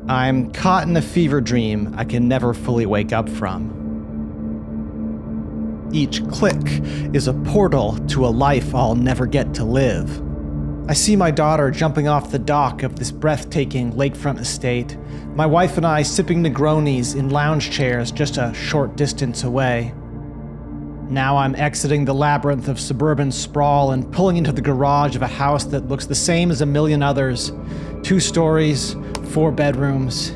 I'm caught in a fever dream I can never fully wake up from. Each click is a portal to a life I'll never get to live. I see my daughter jumping off the dock of this breathtaking lakefront estate, my wife and I sipping Negronis in lounge chairs just a short distance away. Now I'm exiting the labyrinth of suburban sprawl and pulling into the garage of a house that looks the same as a million others. 2 stories, 4 bedrooms.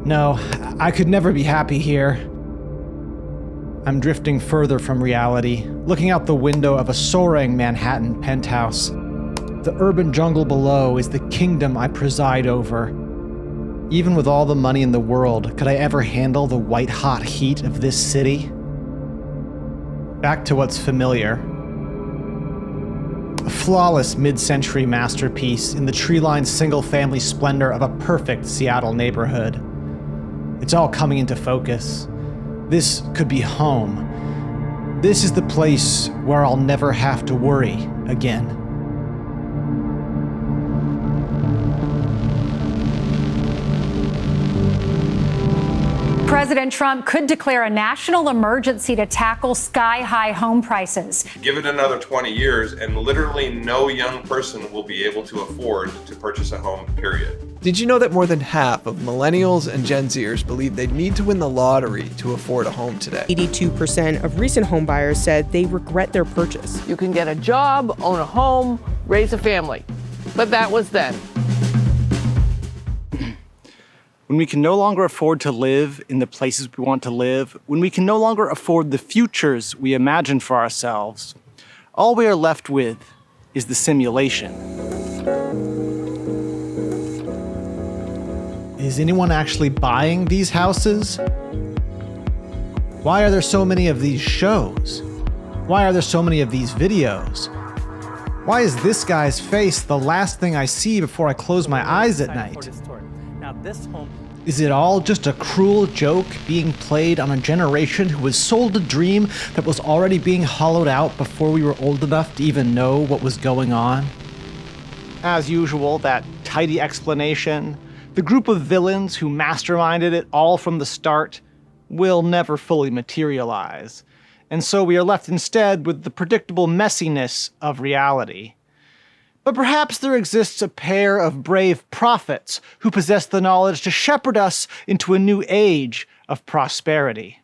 No, I could never be happy here. I'm drifting further from reality, looking out the window of a soaring Manhattan penthouse. The urban jungle below is the kingdom I preside over. Even with all the money in the world, could I ever handle the white-hot heat of this city? Back to what's familiar. A flawless mid-century masterpiece in the tree-lined single-family splendor of a perfect Seattle neighborhood. It's all coming into focus. This could be home. This is the place where I'll never have to worry again. President Trump could declare a national emergency to tackle sky-high home prices. Give it another 20 years and literally no young person will be able to afford to purchase a home, period. Did you know that more than half of millennials and Gen Zers believe they need to win the lottery to afford a home today? 82% of recent home buyers said they regret their purchase. You can get a job, own a home, raise a family. But that was then. When we can no longer afford to live in the places we want to live, when we can no longer afford the futures we imagine for ourselves, all we are left with is the simulation. Is anyone actually buying these houses? Why are there so many of these shows? Why are there so many of these videos? Why is this guy's face the last thing I see before I close my eyes at night? Is it all just a cruel joke being played on a generation who was sold a dream that was already being hollowed out before we were old enough to even know what was going on? As usual, that tidy explanation, the group of villains who masterminded it all from the start, will never fully materialize. And so we are left instead with the predictable messiness of reality. But perhaps there exists a pair of brave prophets who possess the knowledge to shepherd us into a new age of prosperity.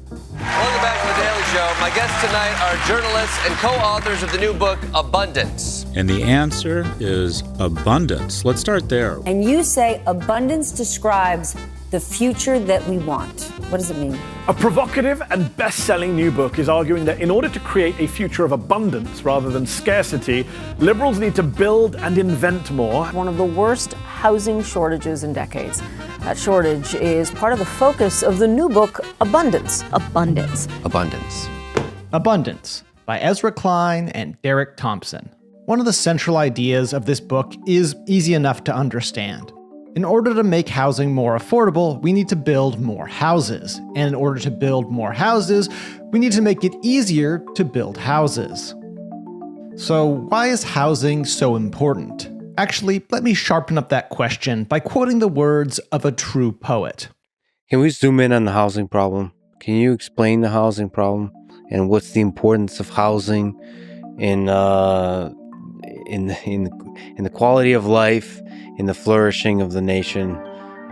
Welcome back to The Daily Show. My guests tonight are journalists and co-authors of the new book, Abundance. And the answer is abundance. Let's start there. And you say abundance describes the future that we want. What does it mean? A provocative and best-selling new book is arguing that in order to create a future of abundance rather than scarcity, liberals need to build and invent more. One of the worst housing shortages in decades. That shortage is part of the focus of the new book, Abundance. Abundance. Abundance by Ezra Klein and Derek Thompson. One of the central ideas of this book is easy enough to understand. In order to make housing more affordable, we need to build more houses. And in order to build more houses, we need to make it easier to build houses. So why is housing so important? Actually, let me sharpen up that question by quoting the words of a true poet. Can we zoom in on the housing problem? Can you explain the housing problem and what's the importance of housing in the quality of life, in the flourishing of the nation,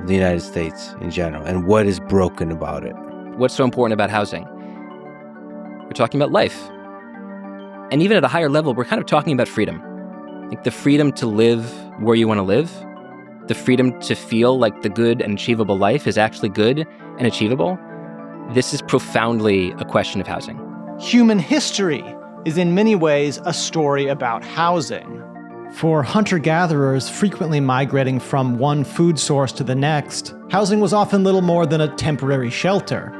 of the United States in general, and what is broken about it? What's so important about housing? We're talking about life. And even at a higher level, we're kind of talking about freedom. Like the freedom to live where you want to live, the freedom to feel like the good and achievable life is actually good and achievable. This is profoundly a question of housing. Human history is in many ways a story about housing. For hunter-gatherers frequently migrating from one food source to the next, housing was often little more than a temporary shelter.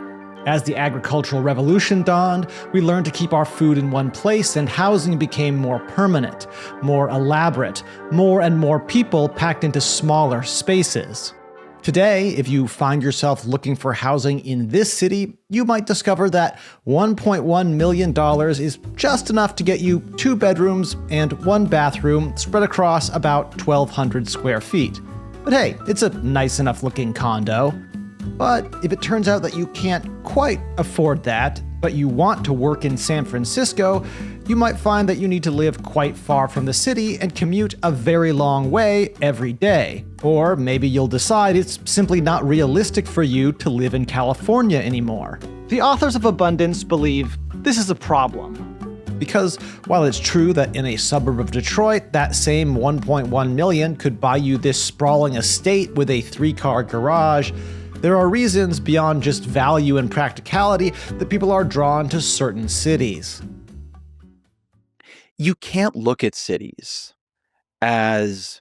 As the agricultural revolution dawned, we learned to keep our food in one place, and housing became more permanent, more elaborate, more and more people packed into smaller spaces. Today, if you find yourself looking for housing in this city, you might discover that $1.1 million is just enough to get you 2 bedrooms and 1 bathroom spread across about 1,200 square feet. But hey, it's a nice enough looking condo. But if it turns out that you can't quite afford that, but you want to work in San Francisco, you might find that you need to live quite far from the city and commute a very long way every day. Or maybe you'll decide it's simply not realistic for you to live in California anymore. The authors of Abundance believe this is a problem. Because while it's true that in a suburb of Detroit, that same $1.1 million could buy you this sprawling estate with a 3-car garage, there are reasons beyond just value and practicality that people are drawn to certain cities. You can't look at cities as,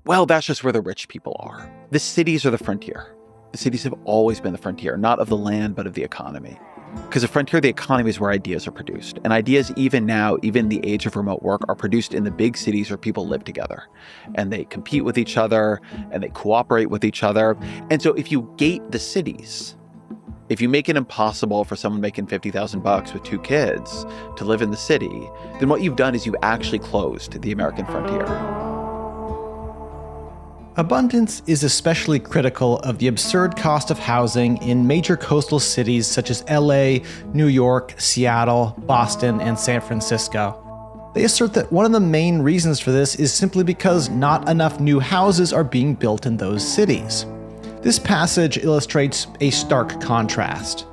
well, that's just where the rich people are. The cities are the frontier. The cities have always been the frontier, not of the land, but of the economy. Because the frontier of the economy is where ideas are produced. And ideas, even now, even in the age of remote work, are produced in the big cities where people live together. And they compete with each other, and they cooperate with each other. And so if you gate the cities, if you make it impossible for someone making $50,000 with 2 kids to live in the city, then what you've done is you've actually closed the American frontier. Abundance is especially critical of the absurd cost of housing in major coastal cities such as LA, New York, Seattle, Boston, and San Francisco. They assert that one of the main reasons for this is simply because not enough new houses are being built in those cities. This passage illustrates a stark contrast.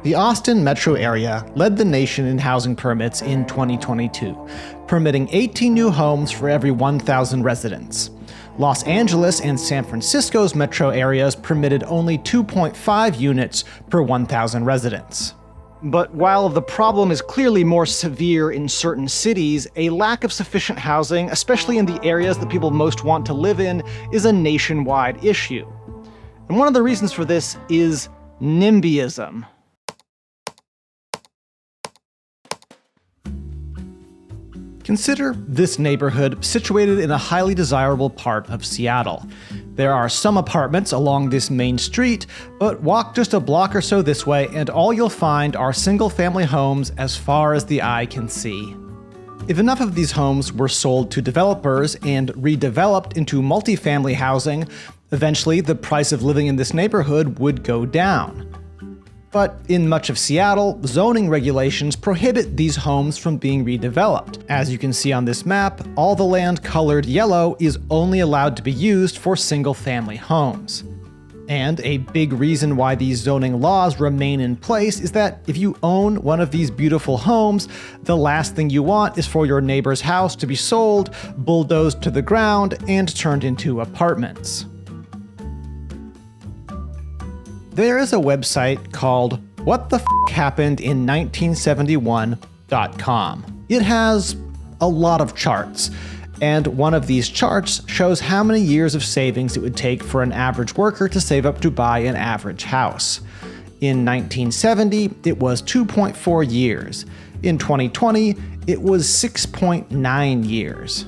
The Austin metro area led the nation in housing permits in 2022, permitting 18 new homes for every 1,000 residents. Los Angeles and San Francisco's metro areas permitted only 2.5 units per 1,000 residents. But while the problem is clearly more severe in certain cities, a lack of sufficient housing, especially in the areas that people most want to live in, is a nationwide issue. And one of the reasons for this is NIMBYism. Consider this neighborhood situated in a highly desirable part of Seattle. There are some apartments along this main street, but walk just a block or so this way and all you'll find are single-family homes as far as the eye can see. If enough of these homes were sold to developers and redeveloped into multifamily housing, eventually the price of living in this neighborhood would go down. But in much of Seattle, zoning regulations prohibit these homes from being redeveloped. As you can see on this map, all the land colored yellow is only allowed to be used for single-family homes. And a big reason why these zoning laws remain in place is that if you own one of these beautiful homes, the last thing you want is for your neighbor's house to be sold, bulldozed to the ground, and turned into apartments. There is a website called whatthehappenedin1971.com. It has a lot of charts, and one of these charts shows how many years of savings it would take for an average worker to save up to buy an average house. In 1970, it was 2.4 years. In 2020, it was 6.9 years.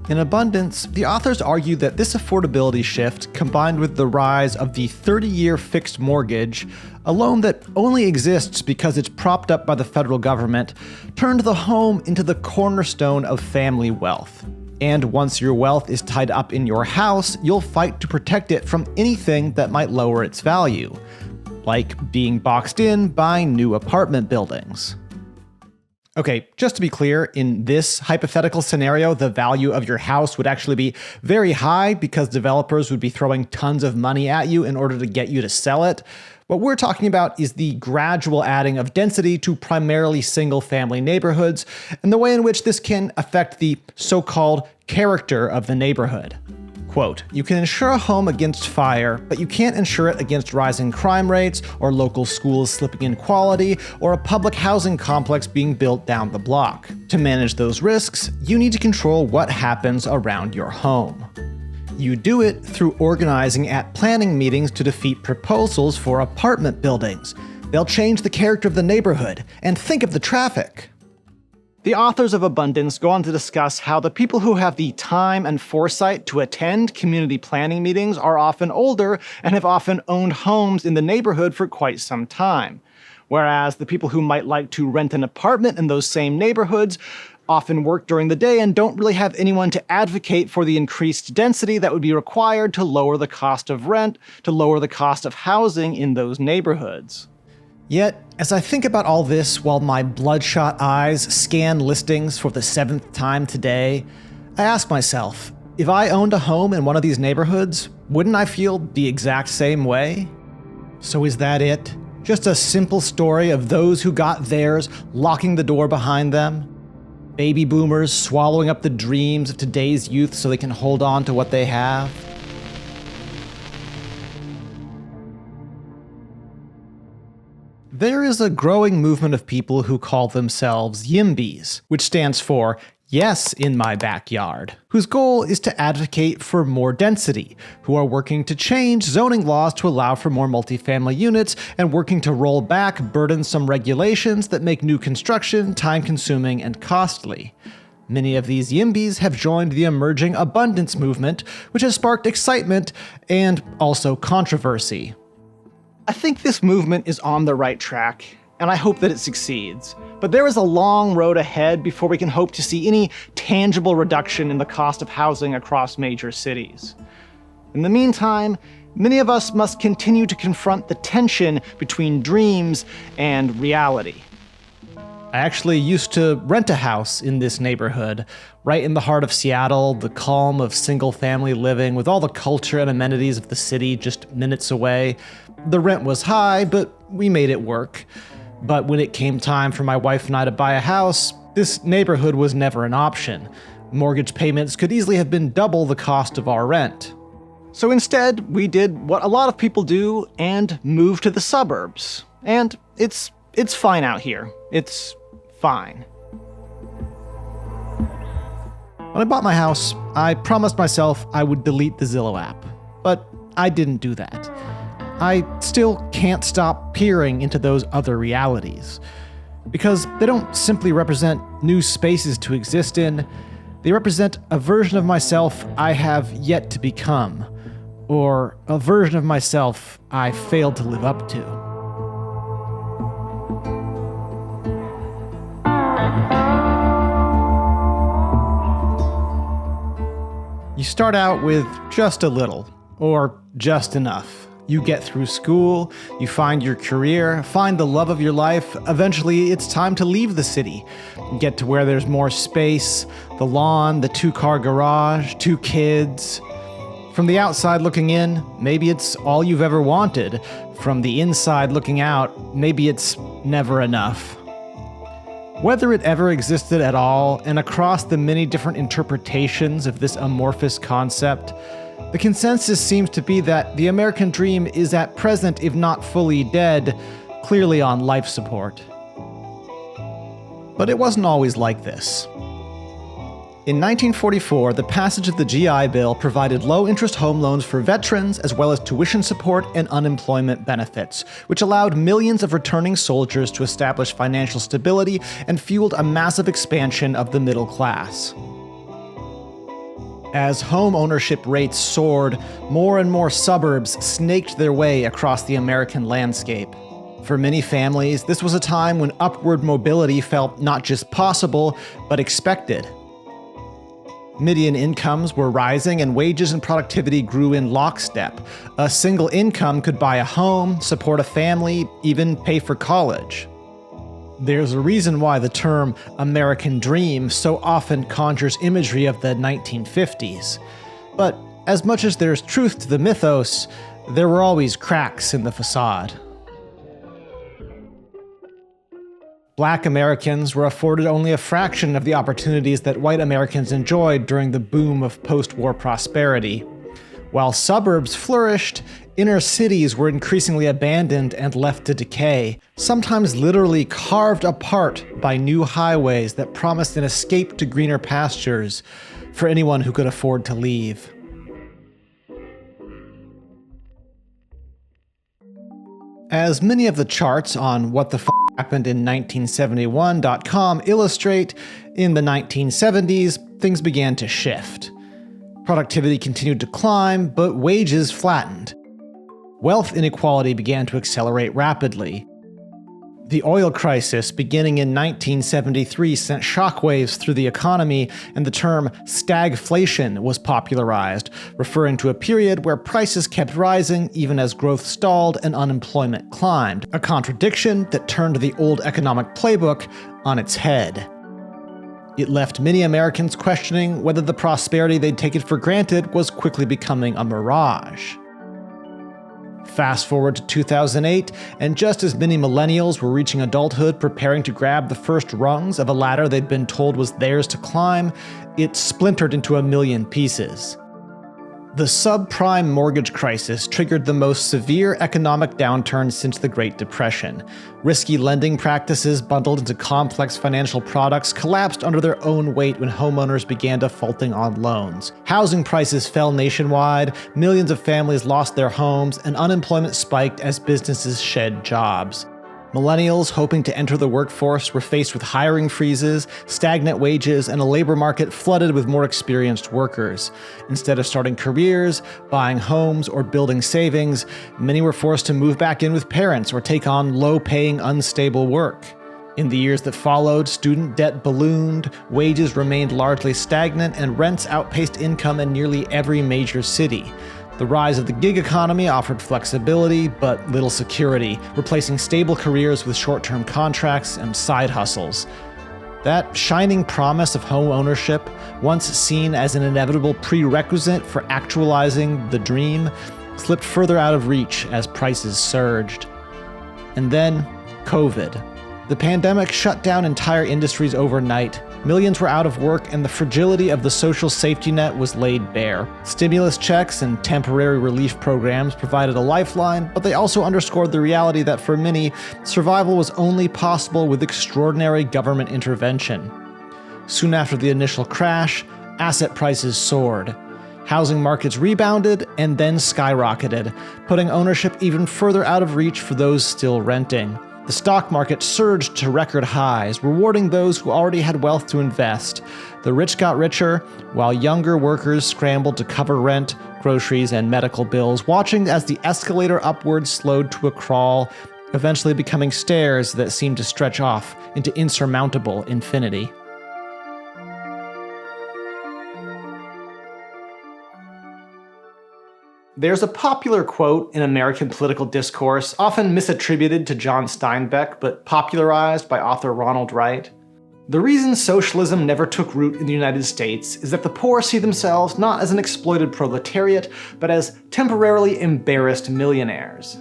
In Abundance, the authors argue that this affordability shift, combined with the rise of the 30-year fixed mortgage, a loan that only exists because it's propped up by the federal government, turned the home into the cornerstone of family wealth. And once your wealth is tied up in your house, you'll fight to protect it from anything that might lower its value, like being boxed in by new apartment buildings. Okay, just to be clear, in this hypothetical scenario, the value of your house would actually be very high because developers would be throwing tons of money at you in order to get you to sell it. What we're talking about is the gradual adding of density to primarily single-family neighborhoods and the way in which this can affect the so-called character of the neighborhood. Quote, "You can insure a home against fire, but you can't insure it against rising crime rates or local schools slipping in quality or a public housing complex being built down the block. To manage those risks, you need to control what happens around your home. You do it through organizing at planning meetings to defeat proposals for apartment buildings. They'll change the character of the neighborhood, and think of the traffic." The authors of Abundance go on to discuss how the people who have the time and foresight to attend community planning meetings are often older and have often owned homes in the neighborhood for quite some time, whereas the people who might like to rent an apartment in those same neighborhoods often work during the day and don't really have anyone to advocate for the increased density that would be required to lower the cost of rent, to lower the cost of housing in those neighborhoods. Yet, as I think about all this while my bloodshot eyes scan listings for the 7th time today, I ask myself, if I owned a home in one of these neighborhoods, wouldn't I feel the exact same way? So is that it? Just a simple story of those who got theirs locking the door behind them? Baby boomers swallowing up the dreams of today's youth so they can hold on to what they have? There is a growing movement of people who call themselves YIMBYs, which stands for Yes in My Backyard, whose goal is to advocate for more density, who are working to change zoning laws to allow for more multifamily units, and working to roll back burdensome regulations that make new construction time-consuming and costly. Many of these YIMBYs have joined the emerging abundance movement, which has sparked excitement and also controversy. I think this movement is on the right track, and I hope that it succeeds. But there is a long road ahead before we can hope to see any tangible reduction in the cost of housing across major cities. In the meantime, many of us must continue to confront the tension between dreams and reality. I actually used to rent a house in this neighborhood, right in the heart of Seattle, the calm of single-family living with all the culture and amenities of the city just minutes away. The rent was high, but we made it work. But when it came time for my wife and I to buy a house, this neighborhood was never an option. Mortgage payments could easily have been double the cost of our rent. So instead, we did what a lot of people do and moved to the suburbs. And it's fine out here. It's fine. When I bought my house, I promised myself I would delete the Zillow app. But I didn't do that. I still can't stop peering into those other realities. Because they don't simply represent new spaces to exist in, they represent a version of myself I have yet to become, or a version of myself I failed to live up to. You start out with just a little, or just enough. You get through school, you find your career, find the love of your life. Eventually, it's time to leave the city. Get to where there's more space, the lawn, the 2-car garage, 2 kids. From the outside looking in, maybe it's all you've ever wanted. From the inside looking out, maybe it's never enough. Whether it ever existed at all, and across the many different interpretations of this amorphous concept, the consensus seems to be that the American dream is at present, if not fully dead, clearly on life support. But it wasn't always like this. In 1944, the passage of the GI Bill provided low-interest home loans for veterans as well as tuition support and unemployment benefits, which allowed millions of returning soldiers to establish financial stability and fueled a massive expansion of the middle class. As home ownership rates soared, more and more suburbs snaked their way across the American landscape. For many families, this was a time when upward mobility felt not just possible, but expected. Median incomes were rising and wages and productivity grew in lockstep. A single income could buy a home, support a family, even pay for college. There's a reason why the term American Dream so often conjures imagery of the 1950s. But as much as there's truth to the mythos, there were always cracks in the facade. Black Americans were afforded only a fraction of the opportunities that white Americans enjoyed during the boom of post-war prosperity. While suburbs flourished, inner cities were increasingly abandoned and left to decay, sometimes literally carved apart by new highways that promised an escape to greener pastures for anyone who could afford to leave. As many of the charts on What the Happened in 1971.com illustrate, in the 1970s, things began to shift. Productivity continued to climb, but wages flattened. Wealth inequality began to accelerate rapidly. The oil crisis beginning in 1973 sent shockwaves through the economy, and the term stagflation was popularized, referring to a period where prices kept rising even as growth stalled and unemployment climbed, a contradiction that turned the old economic playbook on its head. It left many Americans questioning whether the prosperity they'd taken for granted was quickly becoming a mirage. Fast forward to 2008, and just as many millennials were reaching adulthood preparing to grab the first rungs of a ladder they'd been told was theirs to climb, it splintered into a million pieces. The subprime mortgage crisis triggered the most severe economic downturn since the Great Depression. Risky lending practices bundled into complex financial products collapsed under their own weight when homeowners began defaulting on loans. Housing prices fell nationwide, millions of families lost their homes, and unemployment spiked as businesses shed jobs. Millennials hoping to enter the workforce were faced with hiring freezes, stagnant wages, and a labor market flooded with more experienced workers. Instead of starting careers, buying homes, or building savings, many were forced to move back in with parents or take on low-paying, unstable work. In the years that followed, student debt ballooned, wages remained largely stagnant, and rents outpaced income in nearly every major city. The rise of the gig economy offered flexibility, but little security, replacing stable careers with short-term contracts and side hustles. That shining promise of home ownership, once seen as an inevitable prerequisite for actualizing the dream, slipped further out of reach as prices surged. And then, COVID. The pandemic shut down entire industries overnight. Millions were out of work, and the fragility of the social safety net was laid bare. Stimulus checks and temporary relief programs provided a lifeline, but they also underscored the reality that for many, survival was only possible with extraordinary government intervention. Soon after the initial crash, asset prices soared. Housing markets rebounded and then skyrocketed, putting ownership even further out of reach for those still renting. The stock market surged to record highs, rewarding those who already had wealth to invest. The rich got richer, while younger workers scrambled to cover rent, groceries, and medical bills, watching as the escalator upwards slowed to a crawl, eventually becoming stairs that seemed to stretch off into insurmountable infinity. There's a popular quote in American political discourse, often misattributed to John Steinbeck, but popularized by author Ronald Wright. The reason socialism never took root in the United States is that the poor see themselves not as an exploited proletariat, but as temporarily embarrassed millionaires.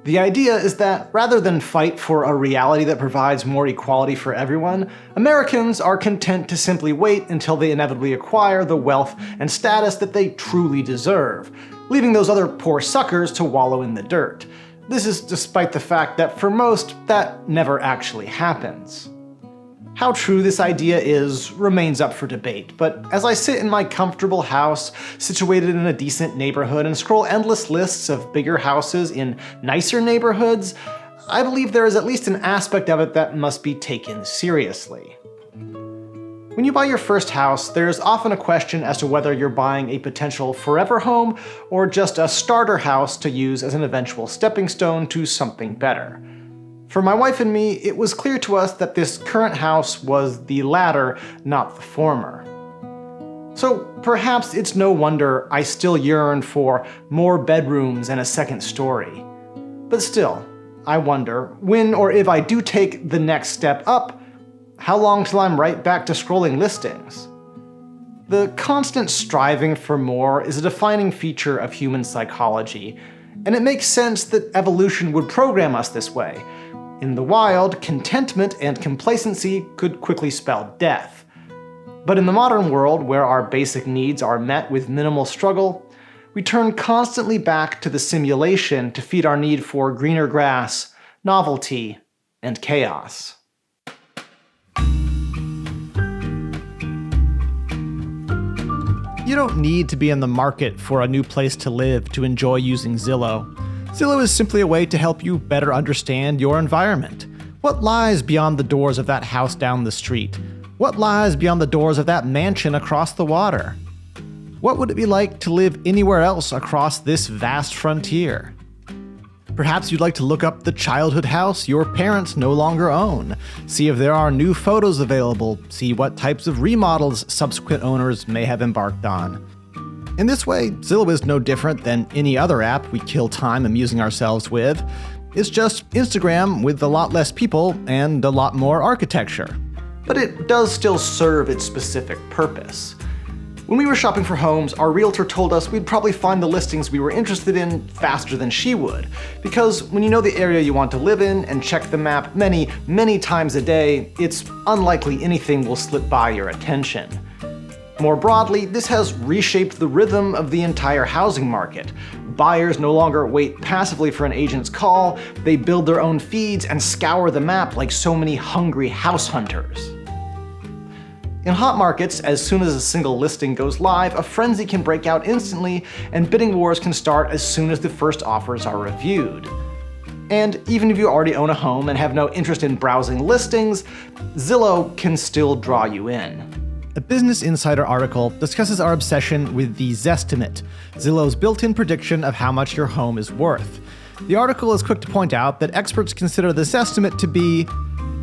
The idea is that rather than fight for a reality that provides more equality for everyone, Americans are content to simply wait until they inevitably acquire the wealth and status that they truly deserve, leaving those other poor suckers to wallow in the dirt. This is despite the fact that for most, that never actually happens. How true this idea is remains up for debate, but as I sit in my comfortable house, situated in a decent neighborhood, and scroll endless lists of bigger houses in nicer neighborhoods, I believe there is at least an aspect of it that must be taken seriously. When you buy your first house, there's often a question as to whether you're buying a potential forever home or just a starter house to use as an eventual stepping stone to something better. For my wife and me, it was clear to us that this current house was the latter, not the former. So perhaps it's no wonder I still yearn for more bedrooms and a second story. But still, I wonder, when or if I do take the next step up, how long till I'm right back to scrolling listings? The constant striving for more is a defining feature of human psychology, and it makes sense that evolution would program us this way. In the wild, contentment and complacency could quickly spell death. But in the modern world, where our basic needs are met with minimal struggle, we turn constantly back to the simulation to feed our need for greener grass, novelty, and chaos. You don't need to be in the market for a new place to live to enjoy using Zillow. Zillow is simply a way to help you better understand your environment. What lies beyond the doors of that house down the street? What lies beyond the doors of that mansion across the water? What would it be like to live anywhere else across this vast frontier? Perhaps you'd like to look up the childhood house your parents no longer own, see if there are new photos available, see what types of remodels subsequent owners may have embarked on. In this way, Zillow is no different than any other app we kill time amusing ourselves with. It's just Instagram with a lot less people and a lot more architecture. But it does still serve its specific purpose. When we were shopping for homes, our realtor told us we'd probably find the listings we were interested in faster than she would. Because when you know the area you want to live in and check the map many, many times a day, it's unlikely anything will slip by your attention. More broadly, this has reshaped the rhythm of the entire housing market. Buyers no longer wait passively for an agent's call, they build their own feeds and scour the map like so many hungry house hunters. In hot markets, as soon as a single listing goes live, a frenzy can break out instantly, and bidding wars can start as soon as the first offers are reviewed. And even if you already own a home and have no interest in browsing listings, Zillow can still draw you in. A Business Insider article discusses our obsession with the Zestimate, Zillow's built-in prediction of how much your home is worth. The article is quick to point out that experts consider this estimate to be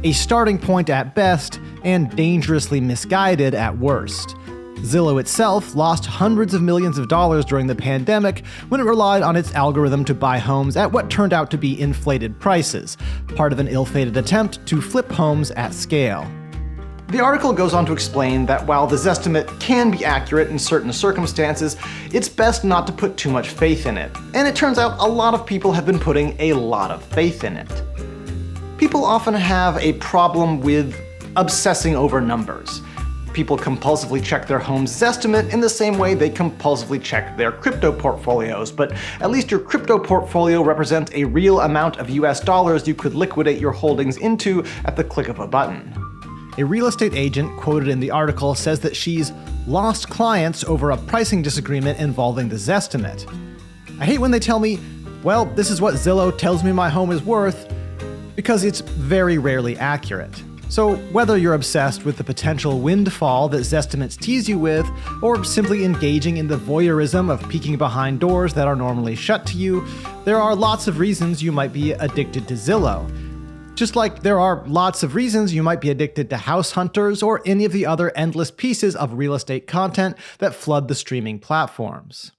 a starting point at best and dangerously misguided at worst. Zillow itself lost hundreds of millions of dollars during the pandemic when it relied on its algorithm to buy homes at what turned out to be inflated prices, part of an ill-fated attempt to flip homes at scale. The article goes on to explain that while the Zestimate can be accurate in certain circumstances, it's best not to put too much faith in it. And it turns out a lot of people have been putting a lot of faith in it. People often have a problem with obsessing over numbers. People compulsively check their home's Zestimate in the same way they compulsively check their crypto portfolios, but at least your crypto portfolio represents a real amount of US dollars you could liquidate your holdings into at the click of a button. A real estate agent quoted in the article says that she's lost clients over a pricing disagreement involving the Zestimate. I hate when they tell me, well, this is what Zillow tells me my home is worth, because it's very rarely accurate. So whether you're obsessed with the potential windfall that Zestimates tease you with, or simply engaging in the voyeurism of peeking behind doors that are normally shut to you, there are lots of reasons you might be addicted to Zillow. Just like there are lots of reasons you might be addicted to house hunters or any of the other endless pieces of real estate content that flood the streaming platforms.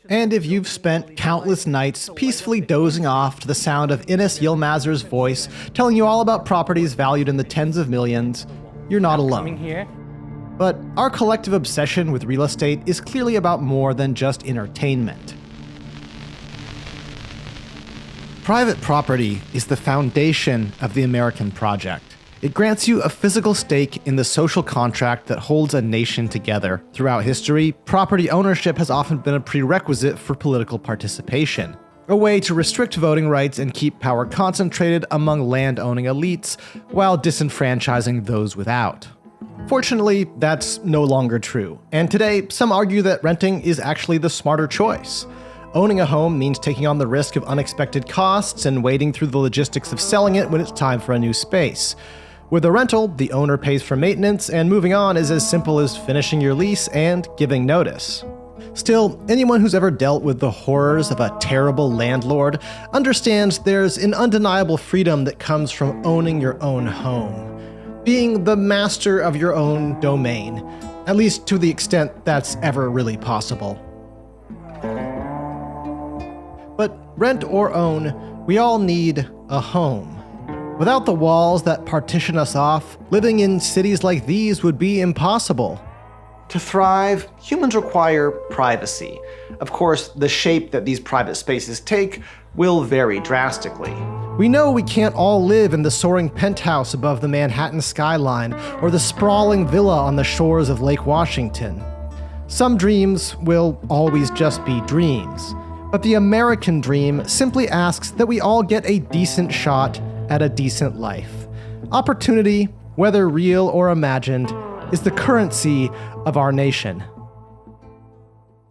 And if you've spent countless nights peacefully dozing off to the sound of Ines Yilmazer's voice telling you all about properties valued in the tens of millions, you're not alone. But our collective obsession with real estate is clearly about more than just entertainment. Private property is the foundation of the American project. It grants you a physical stake in the social contract that holds a nation together. Throughout history, property ownership has often been a prerequisite for political participation, a way to restrict voting rights and keep power concentrated among land-owning elites while disenfranchising those without. Fortunately, that's no longer true, and today some argue that renting is actually the smarter choice. Owning a home means taking on the risk of unexpected costs and wading through the logistics of selling it when it's time for a new space. With a rental, the owner pays for maintenance, and moving on is as simple as finishing your lease and giving notice. Still, anyone who's ever dealt with the horrors of a terrible landlord understands there's an undeniable freedom that comes from owning your own home, being the master of your own domain, at least to the extent that's ever really possible. But rent or own, we all need a home. Without the walls that partition us off, living in cities like these would be impossible. To thrive, humans require privacy. Of course, the shape that these private spaces take will vary drastically. We know we can't all live in the soaring penthouse above the Manhattan skyline or the sprawling villa on the shores of Lake Washington. Some dreams will always just be dreams. But the American dream simply asks that we all get a decent shot at a decent life. Opportunity, whether real or imagined, is the currency of our nation.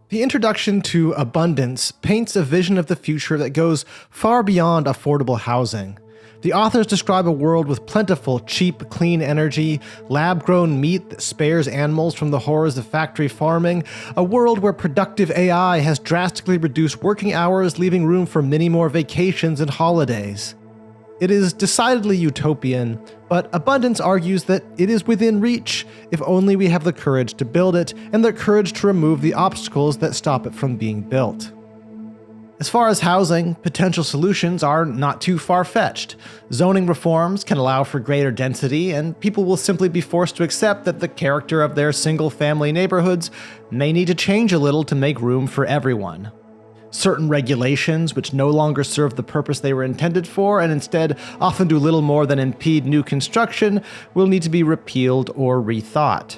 The introduction to Abundance paints a vision of the future that goes far beyond affordable housing. The authors describe a world with plentiful, cheap, clean energy, lab-grown meat that spares animals from the horrors of factory farming, a world where productive AI has drastically reduced working hours, leaving room for many more vacations and holidays. It is decidedly utopian, but Abundance argues that it is within reach if only we have the courage to build it and the courage to remove the obstacles that stop it from being built. As far as housing, potential solutions are not too far-fetched. Zoning reforms can allow for greater density, and people will simply be forced to accept that the character of their single-family neighborhoods may need to change a little to make room for everyone. Certain regulations, which no longer serve the purpose they were intended for and instead often do little more than impede new construction, will need to be repealed or rethought.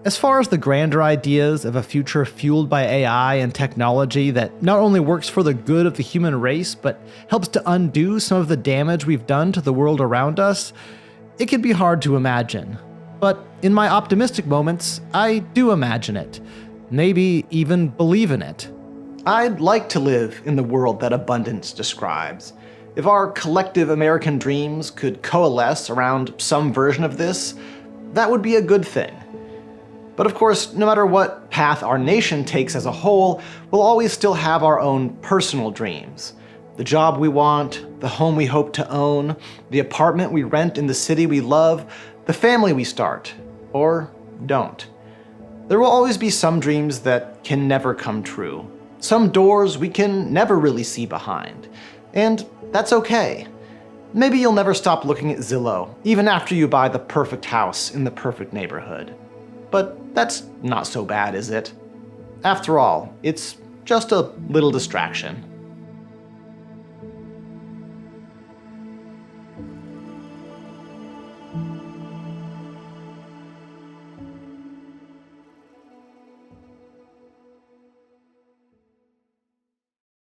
As far as the grander ideas of a future fueled by AI and technology that not only works for the good of the human race, but helps to undo some of the damage we've done to the world around us, it can be hard to imagine. But in my optimistic moments, I do imagine it. Maybe even believe in it. I'd like to live in the world that Abundance describes. If our collective American dreams could coalesce around some version of this, that would be a good thing. But of course, no matter what path our nation takes as a whole, we'll always still have our own personal dreams. The job we want, the home we hope to own, the apartment we rent in the city we love, the family we start, or don't. There will always be some dreams that can never come true. Some doors we can never really see behind. And that's okay. Maybe you'll never stop looking at Zillow, even after you buy the perfect house in the perfect neighborhood. But that's not so bad, is it? After all, it's just a little distraction.